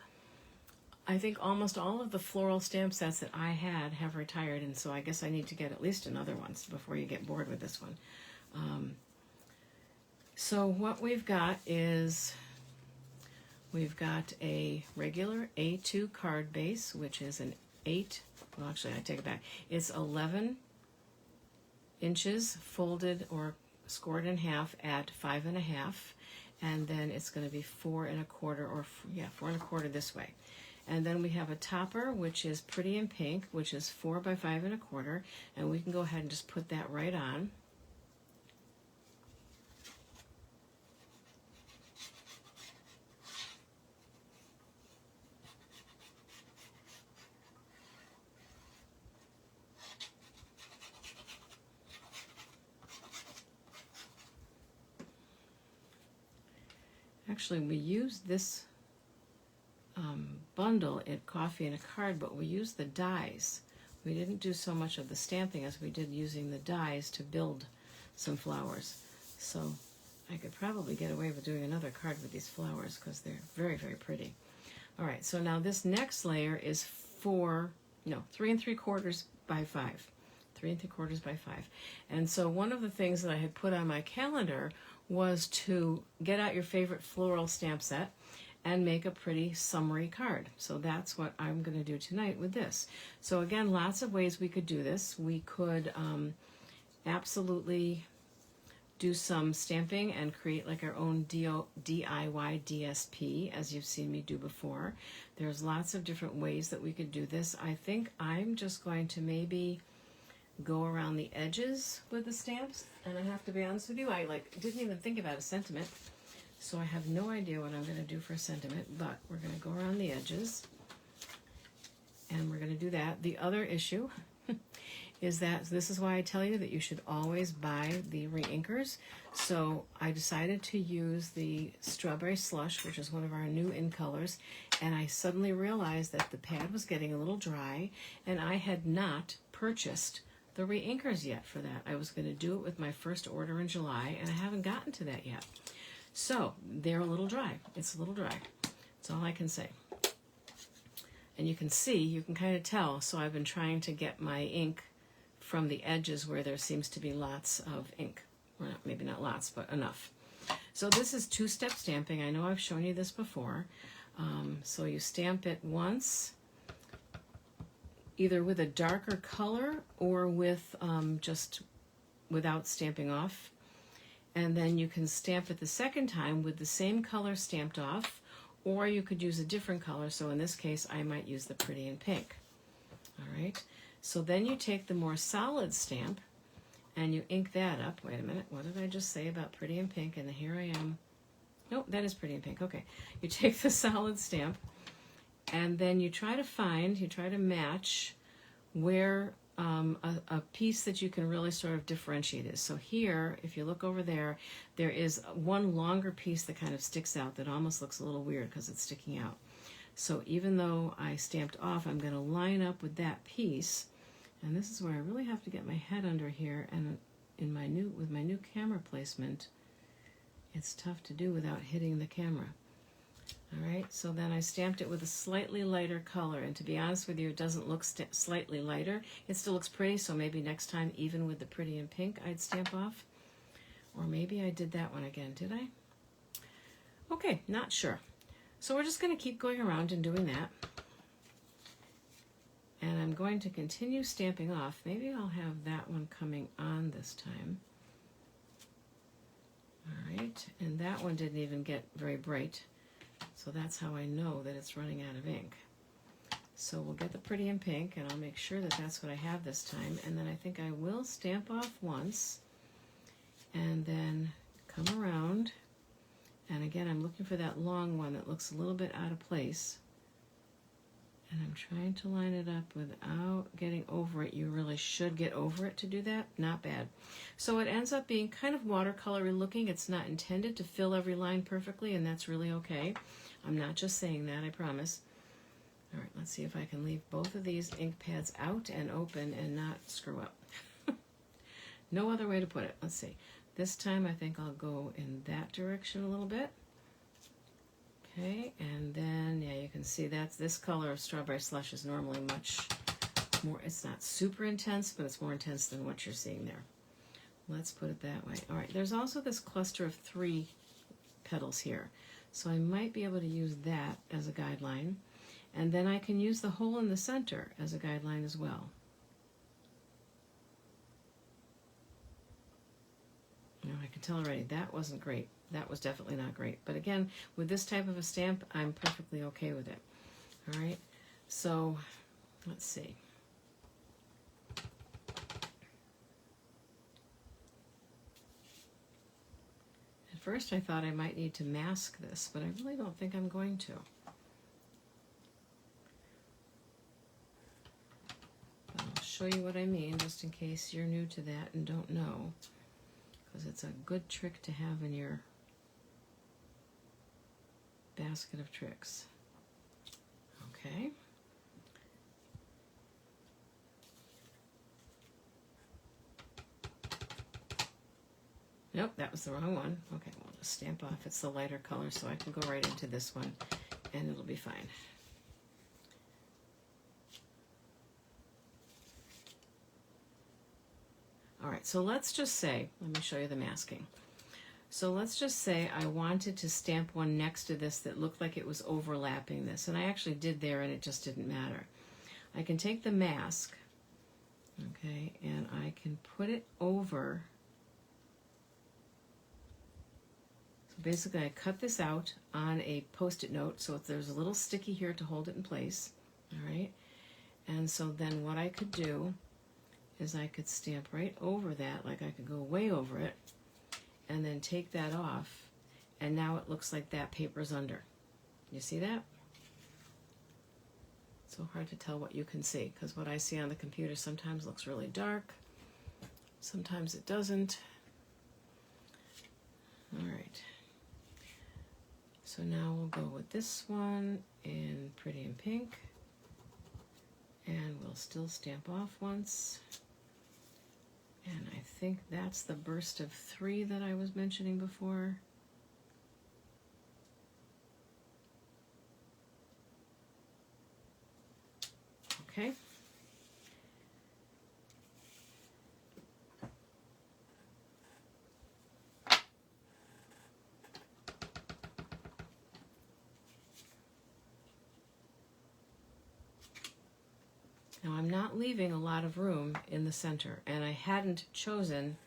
Speaker 1: I think almost all of the floral stamp sets that I had have retired, and so I guess I need to get at least another one before you get bored with this one. So what we've got is, we've got a regular A2 card base, which is an 8, well actually I take it back, it's 11 inches folded or scored in half at 5.5, and then it's going to be 4 1/4, or yeah, 4 1/4 this way. And then we have a topper, which is Pretty in Pink, which is 4 by 5 1/4, and we can go ahead and just put that right on. Actually, we used this bundle at Coffee and a Card, but we used the dies. We didn't do so much of the stamping as we did using the dies to build some flowers. So I could probably get away with doing another card with these flowers because they're very, very pretty. All right, so now this next layer is 3 3/4 by 5. 3 3/4 by 5. And so one of the things that I had put on my calendar was to get out your favorite floral stamp set and make a pretty summery card. So that's what I'm going to do tonight with this. So again, lots of ways we could do this. We could absolutely do some stamping and create like our own DIY DSP, as you've seen me do before. There's lots of different ways that we could do this. I think I'm just going to maybe go around the edges with the stamps, and I have to be honest with you, I didn't even think about a sentiment, so I have no idea what I'm going to do for a sentiment, but we're going to go around the edges, and we're going to do that. The other issue is that this is why I tell you that you should always buy the reinkers. So I decided to use the Strawberry Slush, which is one of our new in colors, and I suddenly realized that the pad was getting a little dry, and I had not purchased the reinkers yet for that. I was going to do it with my first order in July, and I haven't gotten to that yet. So they're a little dry. It's a little dry. That's all I can say. And you can see, you can kind of tell, so I've been trying to get my ink from the edges where there seems to be lots of ink. Well, maybe not lots, but enough. So this is two-step stamping. I know I've shown you this before. So you stamp it once, either with a darker color or with just without stamping off. And then you can stamp it the second time with the same color stamped off, or you could use a different color. So in this case, I might use the Pretty in Pink. All right. So then you take the more solid stamp and you ink that up. Wait a minute. What did I just say about Pretty in Pink? And here I am. Nope, that is Pretty in Pink. Okay. You take the solid stamp and then you try to match where a piece that you can really sort of differentiate is. So here, if you look over there, there is one longer piece that kind of sticks out that almost looks a little weird because it's sticking out. So even though I stamped off, I'm going to line up with that piece, and this is where I really have to get my head under here, and with my new camera placement, it's tough to do without hitting the camera. All right, so then I stamped it with a slightly lighter color, and to be honest with you, it doesn't look slightly lighter. It still looks pretty, so maybe next time, even with the Pretty in Pink, I'd stamp off. Or maybe I did that one again, did I? Okay, not sure. So we're just going to keep going around and doing that. And I'm going to continue stamping off. Maybe I'll have that one coming on this time. All right, and that one didn't even get very bright. So that's how I know that it's running out of ink. So we'll get the pretty in pink, and I'll make sure that that's what I have this time. And then I think I will stamp off once, and then come around. And again, I'm looking for that long one that looks a little bit out of place. And I'm trying to line it up without getting over it. You really should get over it to do that. Not bad. So it ends up being kind of watercolory looking. It's not intended to fill every line perfectly, and that's really okay. I'm not just saying that, I promise. All right, let's see if I can leave both of these ink pads out and open and not screw up. No other way to put it. Let's see. This time I think I'll go in that direction a little bit. Okay, and then, yeah, you can see that's this color of Strawberry Slush is normally much more, it's not super intense, but it's more intense than what you're seeing there. Let's put it that way. All right, there's also this cluster of 3 petals here. So I might be able to use that as a guideline. And then I can use the hole in the center as a guideline as well. Now I can tell already that wasn't great. That was definitely not great. But again, with this type of a stamp, I'm perfectly okay with it. All right, so let's see. At first I thought I might need to mask this, but I really don't think I'm going to. I'll show you what I mean, just in case you're new to that and don't know, because it's a good trick to have in your basket of tricks. Okay. Nope, that was the wrong one. Okay, we'll just stamp off. It's the lighter color, so I can go right into this one, and it'll be fine. All right, so let's just say, let me show you the masking. So let's just say I wanted to stamp one next to this that looked like it was overlapping this, and I actually did there, and it just didn't matter. I can take the mask, okay, and I can put it over. So basically I cut this out on a Post-it note, so there's a little sticky here to hold it in place, all right? And so then what I could do is I could stamp right over that, like I could go way over it, and then take that off, and now it looks like that paper's under. You see that? It's so hard to tell what you can see, because what I see on the computer sometimes looks really dark, sometimes it doesn't. All right. So now we'll go with this one in Pretty in Pink, and we'll still stamp off once. And I think that's the burst of 3 that I was mentioning before. Okay. Now I'm not leaving a lot of room in the center, and I hadn't chosen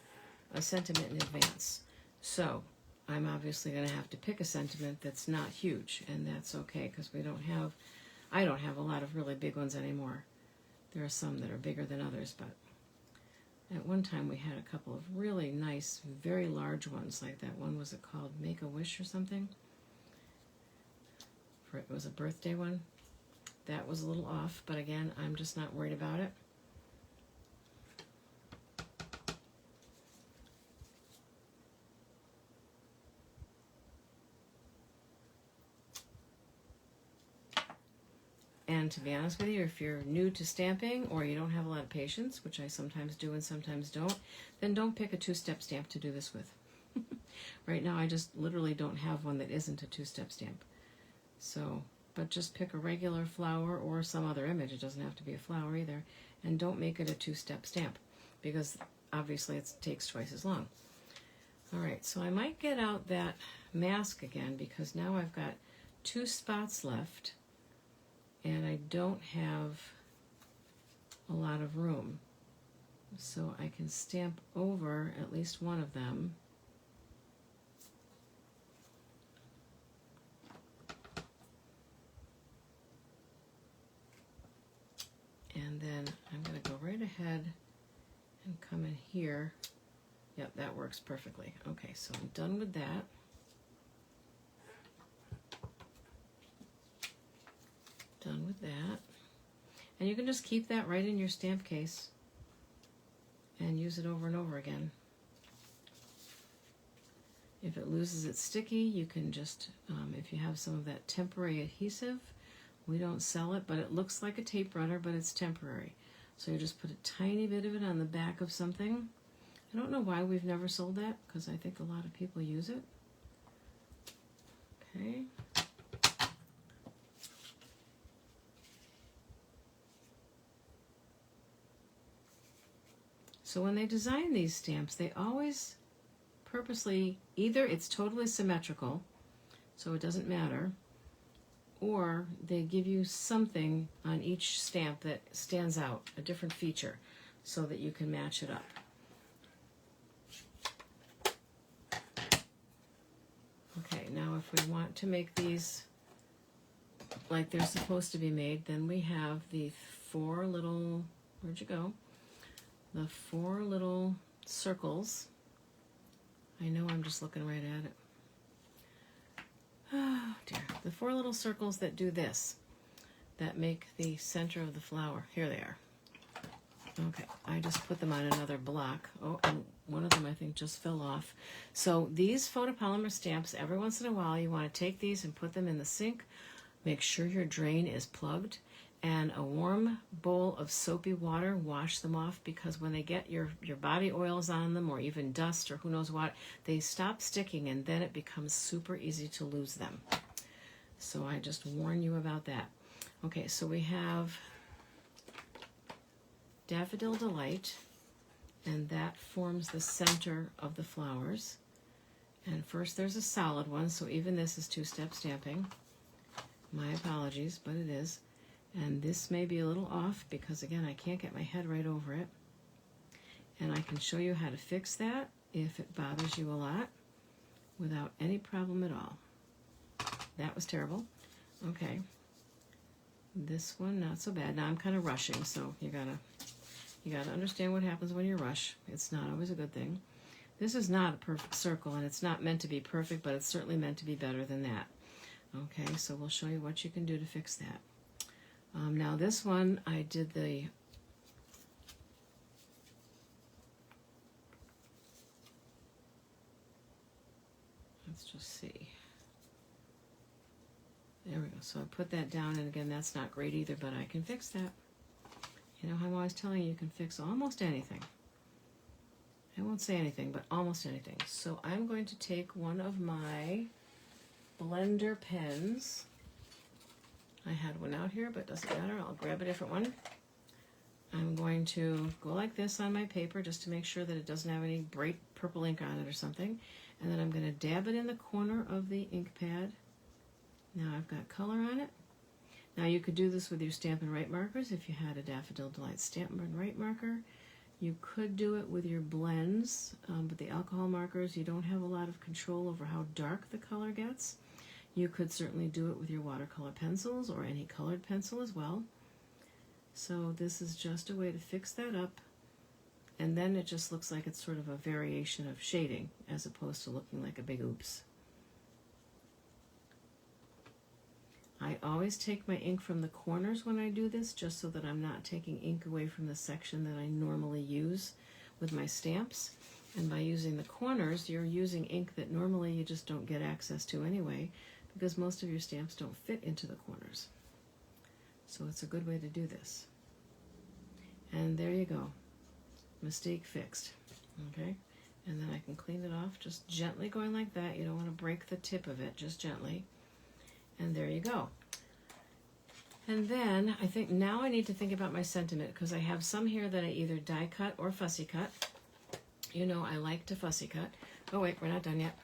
Speaker 1: a sentiment in advance. So I'm obviously going to have to pick a sentiment that's not huge, and that's okay, because I don't have a lot of really big ones anymore. There are some that are bigger than others, but at one time we had a couple of really nice, very large ones, like that one, was it called Make a Wish or something? It was a birthday one. That was a little off, but again, I'm just not worried about it. And to be honest with you, if you're new to stamping or you don't have a lot of patience, which I sometimes do and sometimes don't, then don't pick a 2-step stamp to do this with. Right now I just literally don't have one that isn't a 2-step stamp. So, but just pick a regular flower or some other image. It doesn't have to be a flower either. And don't make it a 2-step stamp, because obviously it takes twice as long. All right, so I might get out that mask again, because now I've got 2 spots left and I don't have a lot of room. So I can stamp over at least one of them. ahead and come in here. Yep, that works perfectly. Okay, so I'm done with that. Done with that. And you can just keep that right in your stamp case and use it over and over again. If it loses its sticky, you can just, if you have some of that temporary adhesive, we don't sell it, but it looks like a tape runner, but it's temporary. So you just put a tiny bit of it on the back of something. I don't know why we've never sold that, because I think a lot of people use it. Okay. So when they design these stamps, they always purposely, either it's totally symmetrical, so it doesn't matter, or they give you something on each stamp that stands out, a different feature, so that you can match it up. Okay, now if we want to make these like they're supposed to be made, then we have the 4 little, where'd you go? The 4 little circles. I know I'm just looking right at it. Oh dear. The 4 little circles that do this, that make the center of the flower. Here they are. Okay, I just put them on another block. Oh, and one of them I think just fell off. So these photopolymer stamps, every once in a while you want to take these and put them in the sink. Make sure your drain is plugged, and a warm bowl of soapy water, wash them off, because when they get your body oils on them, or even dust or who knows what, they stop sticking, and then it becomes super easy to lose them. So I just warn you about that. Okay, so we have Daffodil Delight, and that forms the center of the flowers. And first there's a solid one, so even this is 2-step stamping. My apologies, but it is. And this may be a little off because, again, I can't get my head right over it. And I can show you how to fix that if it bothers you a lot without any problem at all. That was terrible. Okay. This one, not so bad. Now I'm kind of rushing, so you gotta understand what happens when you rush. It's not always a good thing. This is not a perfect circle, and it's not meant to be perfect, but it's certainly meant to be better than that. Okay, so we'll show you what you can do to fix that. Now this one, I did the let's just see. There we go. So I put that down, and again, that's not great either, but I can fix that. You know, I'm always telling you, you can fix almost anything. I won't say anything, but almost anything. So I'm going to take one of my blender pens. I had one out here, but it doesn't matter. I'll grab a different one. I'm going to go like this on my paper just to make sure that it doesn't have any bright purple ink on it or something. And then I'm going to dab it in the corner of the ink pad. Now I've got color on it. Now you could do this with your Stampin' Write markers if you had a Daffodil Delight Stampin' Write marker. You could do it with your blends, but the alcohol markers, you don't have a lot of control over how dark the color gets. You could certainly do it with your watercolor pencils or any colored pencil as well. So this is just a way to fix that up, and then it just looks like it's sort of a variation of shading as opposed to looking like a big oops. I always take my ink from the corners when I do this, just so that I'm not taking ink away from the section that I normally use with my stamps. And by using the corners, you're using ink that normally you just don't get access to anyway, because most of your stamps don't fit into the corners. So it's a good way to do this. And there you go. Mistake fixed. Okay? And then I can clean it off just gently going like that. You don't want to break the tip of it, just gently. And there you go. And then I think now I need to think about my sentiment, because I have some here that I either die cut or fussy cut. You know I like to fussy cut. Oh wait, we're not done yet.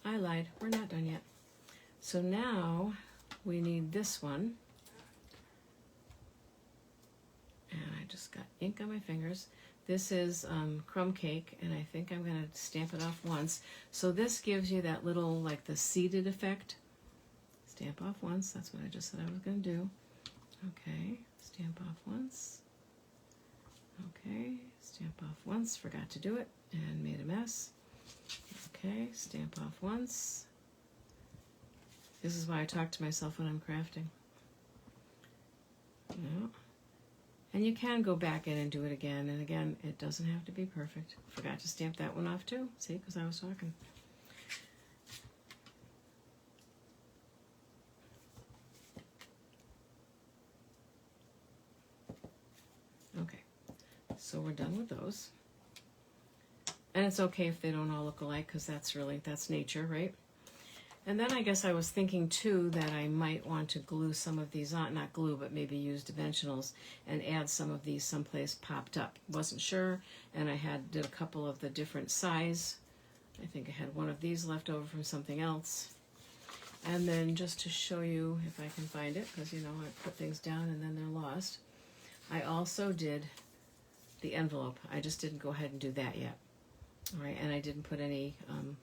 Speaker 1: I lied, we're not done yet. So now we need this one. And I just got ink on my fingers. This is crumb cake, and I think I'm going to stamp it off once. So this gives you that little, like the seeded effect. Stamp off once, that's what I just said I was going to do. Okay, stamp off once. Okay, stamp off once, forgot to do it, and made a mess. Okay, stamp off once. This is why I talk to myself when I'm crafting. Yeah. And you can go back in and do it again, and again, it doesn't have to be perfect. Forgot to stamp that one off too, see, because I was talking. Okay, so we're done with those. And it's okay if they don't all look alike, because that's nature, right? And then I guess I was thinking too that I might want to glue some of these on, not glue, but maybe use dimensionals and add some of these someplace popped up. Wasn't sure, and I did a couple of the different size. I think I had one of these left over from something else. And then just to show you if I can find it, because you know I put things down and then they're lost. I also did the envelope. I just didn't go ahead and do that yet. All right, and I didn't put any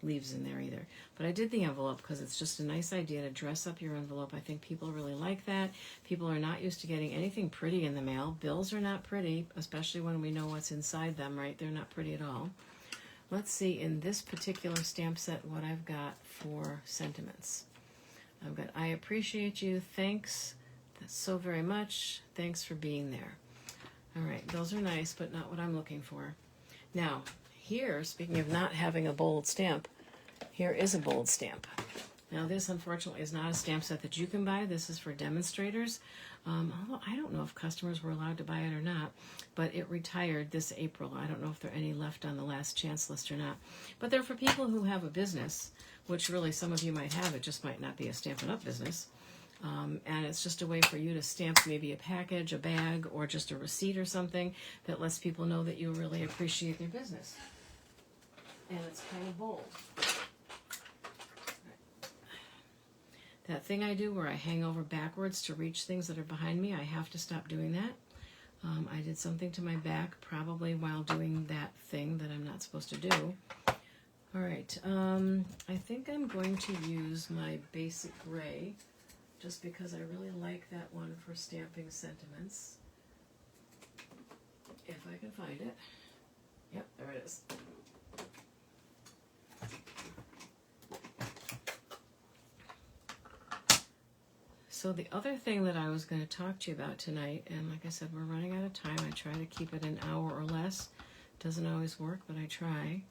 Speaker 1: leaves in there either. But I did the envelope because it's just a nice idea to dress up your envelope. I think people really like that. People are not used to getting anything pretty in the mail. Bills are not pretty, especially when we know what's inside them, right? They're not pretty at all. Let's see in this particular stamp set what I've got for sentiments. I've got, I appreciate you, thanks so very much, thanks for being there. All right, those are nice, but not what I'm looking for. Now, here, speaking of not having a bold stamp, here is a bold stamp. Now this, unfortunately, is not a stamp set that you can buy. This is for demonstrators. Although I don't know if customers were allowed to buy it or not, but it retired this April. I don't know if there are any left on the last chance list or not. But they're for people who have a business, which really some of you might have. It just might not be a Stampin' Up! Business. And it's just a way for you to stamp maybe a package, a bag, or just a receipt or something that lets people know that you really appreciate their business. And it's kind of bold. That thing I do where I hang over backwards to reach things that are behind me, I have to stop doing that. I did something to my back probably while doing that thing that I'm not supposed to do. All right, I think I'm going to use my basic gray just because I really like that one for stamping sentiments. If I can find it. Yep, there it is. So the other thing that I was going to talk to you about tonight, and like I said, we're running out of time. I try to keep it an hour or less. Doesn't always work, but I try.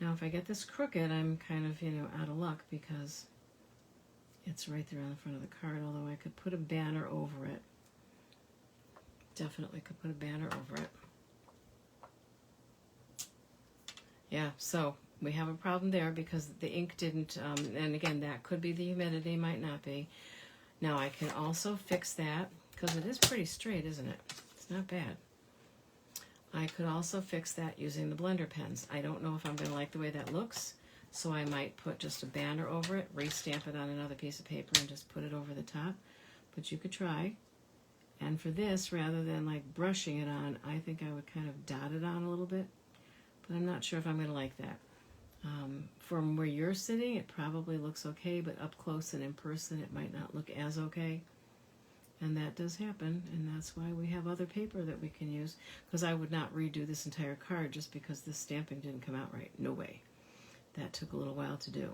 Speaker 1: Now, if I get this crooked, I'm kind of, out of luck because it's right there on the front of the card, although I could put a banner over it. Definitely could put a banner over it. Yeah, so we have a problem there because the ink didn't, and again, that could be the humidity, might not be. Now I can also fix that, because it is pretty straight, isn't it? It's not bad. I could also fix that using the blender pens. I don't know if I'm going to like the way that looks, so I might put just a banner over it, re-stamp it on another piece of paper, and just put it over the top. But you could try. And for this, rather than like brushing it on, I think I would kind of dot it on a little bit. But I'm not sure if I'm going to like that. From where you're sitting, it probably looks okay, but up close and in person, it might not look as okay. And that does happen, and that's why we have other paper that we can use, because I would not redo this entire card just because this stamping didn't come out right. No way. That took a little while to do.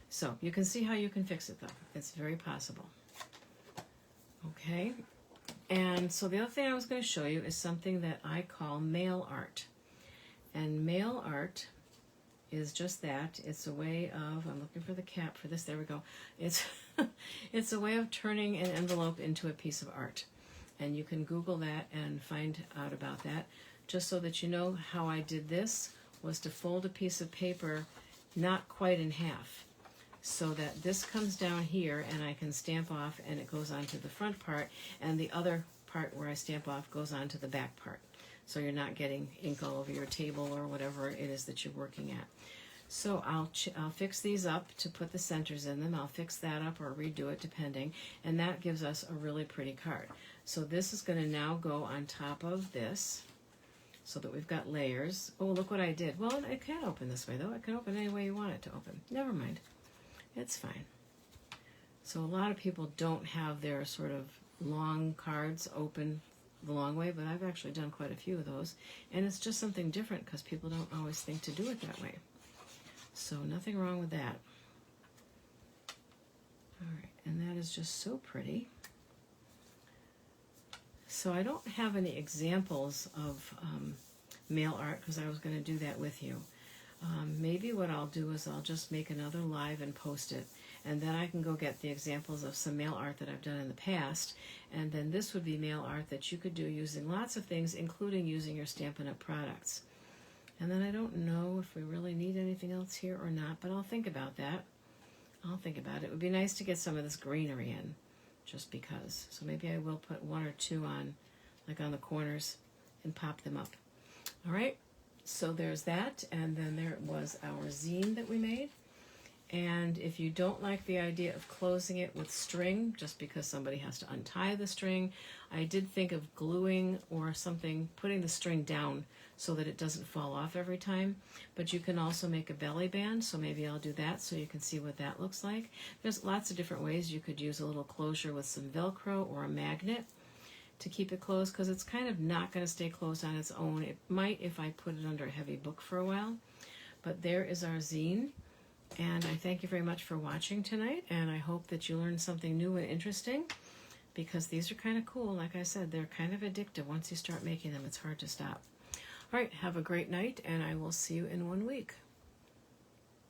Speaker 1: So you can see how you can fix it, though. It's very possible. Okay. And so the other thing I was going to show you is something that I call mail art. And mail art is just that. It's a way of, I'm looking for the cap for this, there we go. It's a way of turning an envelope into a piece of art. And you can Google that and find out about that. Just so that you know how I did this was to fold a piece of paper not quite in half, so that this comes down here and I can stamp off and it goes onto the front part, and the other part where I stamp off goes onto the back part. So you're not getting ink all over your table or whatever it is that you're working at. So I'll fix these up to put the centers in them. I'll fix that up or redo it depending, and that gives us a really pretty card. So this is going to now go on top of this so that we've got layers. Oh, look what I did. Well, it can open this way though. It can open any way you want it to open. Never mind. It's fine. So a lot of people don't have their sort of long cards open the long way, but I've actually done quite a few of those. And it's just something different because people don't always think to do it that way. So nothing wrong with that. All right, and that is just so pretty. So I don't have any examples of mail art because I was going to do that with you. Maybe what I'll do is I'll just make another live and post it, and then I can go get the examples of some mail art that I've done in the past, and then this would be mail art that you could do using lots of things, including using your Stampin' Up! Products. And then I don't know if we really need anything else here or not, but I'll think about that. I'll think about it. It would be nice to get some of this greenery in, just because. So maybe I will put one or two on, like on the corners, and pop them up. All right, so there's that, and then there was our zine that we made. And if you don't like the idea of closing it with string, just because somebody has to untie the string, I did think of gluing or something, putting the string down so that it doesn't fall off every time. But you can also make a belly band, so maybe I'll do that so you can see what that looks like. There's lots of different ways. You could use a little closure with some Velcro or a magnet to keep it closed, because it's kind of not going to stay closed on its own. It might if I put it under a heavy book for a while. But there is our zine. And I thank you very much for watching tonight, and I hope that you learned something new and interesting, because these are kind of cool. Like I said, they're kind of addictive. Once you start making them, it's hard to stop. All right, have a great night, and I will see you in 1 week.